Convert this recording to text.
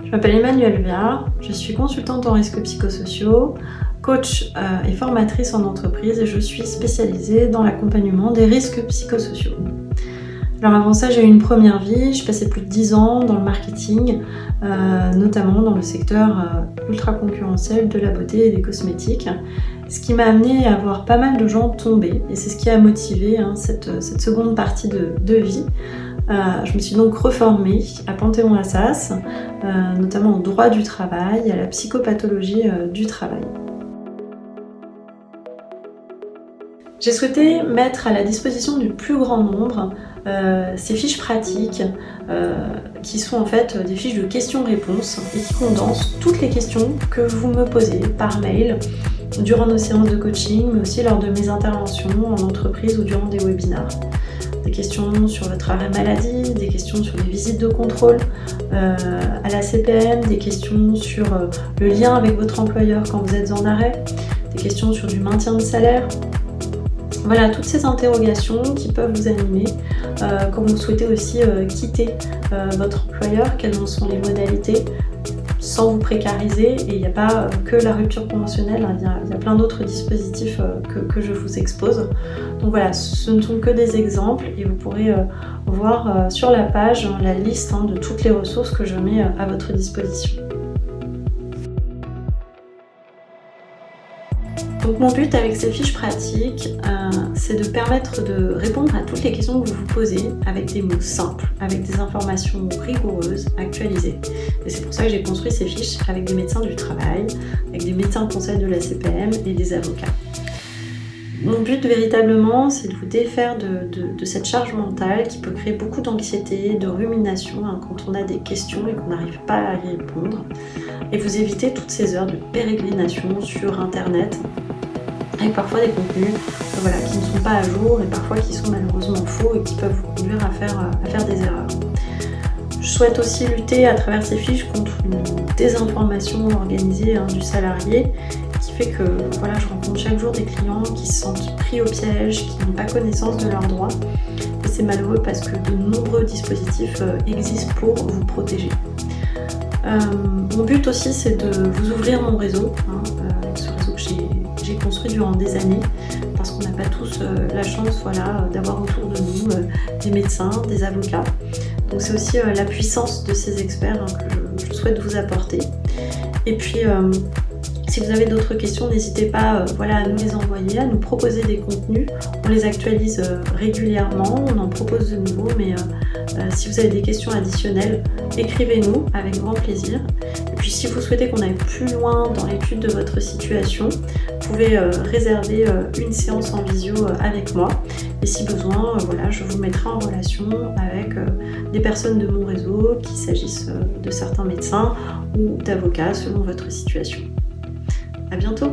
Je m'appelle Emmanuelle Viard, je suis consultante en risques psychosociaux, coach et formatrice en entreprise et je suis spécialisée dans l'accompagnement des risques psychosociaux. Alors avant ça, j'ai eu une première vie, je passais plus de 10 ans dans le marketing, notamment dans le secteur ultra concurrentiel de la beauté et des cosmétiques, ce qui m'a amené à voir pas mal de gens tomber et c'est ce qui a motivé cette seconde partie de vie. Je me suis donc reformée à Panthéon-Assas, notamment au droit du travail et à la psychopathologie du travail. J'ai souhaité mettre à la disposition du plus grand nombre ces fiches pratiques qui sont en fait des fiches de questions-réponses et qui condensent toutes les questions que vous me posez par mail durant nos séances de coaching, mais aussi lors de mes interventions en entreprise ou durant des webinars. Des questions sur votre arrêt maladie, des questions sur les visites de contrôle à la CPM, des questions sur le lien avec votre employeur quand vous êtes en arrêt, des questions sur du maintien de salaire. Voilà, toutes ces interrogations qui peuvent vous animer quand vous souhaitez aussi quitter votre employeur, quelles en sont les modalités, sans vous précariser. Et il n'y a pas que la rupture conventionnelle, il y a plein d'autres dispositifs que je vous expose. Donc voilà, ce ne sont que des exemples et vous pourrez voir sur la page la liste de toutes les ressources que je mets à votre disposition. Donc mon but avec ces fiches pratiques, c'est de permettre de répondre à toutes les questions que vous vous posez avec des mots simples, avec des informations rigoureuses, actualisées. Et c'est pour ça que j'ai construit ces fiches avec des médecins du travail, avec des médecins conseils de la CPM et des avocats. Mon but véritablement, c'est de vous défaire de cette charge mentale qui peut créer beaucoup d'anxiété, de rumination quand on a des questions et qu'on n'arrive pas à y répondre. Et vous éviter toutes ces heures de pérégrination sur Internet avec parfois des contenus qui ne sont pas à jour et parfois qui sont malheureusement faux et qui peuvent vous conduire à faire des erreurs. Je souhaite aussi lutter à travers ces fiches contre une désinformation organisée du salarié qui fait que je rencontre chaque jour des clients qui se sentent pris au piège, qui n'ont pas connaissance de leurs droits. Et c'est malheureux parce que de nombreux dispositifs existent pour vous protéger. Mon but aussi, c'est de vous ouvrir mon réseau, ce réseau que j'ai construit durant des années, parce qu'on n'a pas tous la chance d'avoir autour de nous des médecins, des avocats. Donc c'est aussi la puissance de ces experts que je souhaite vous apporter. Et puis, si vous avez d'autres questions, n'hésitez pas à nous les envoyer, à nous proposer des contenus. On les actualise régulièrement, on en propose de nouveaux, mais si vous avez des questions additionnelles, écrivez-nous avec grand plaisir. Et puis si vous souhaitez qu'on aille plus loin dans l'étude de votre situation, vous pouvez réserver une séance en visio avec moi. Et si besoin, je vous mettrai en relation avec des personnes de mon réseau, qu'il s'agisse de certains médecins ou d'avocats selon votre situation. À bientôt!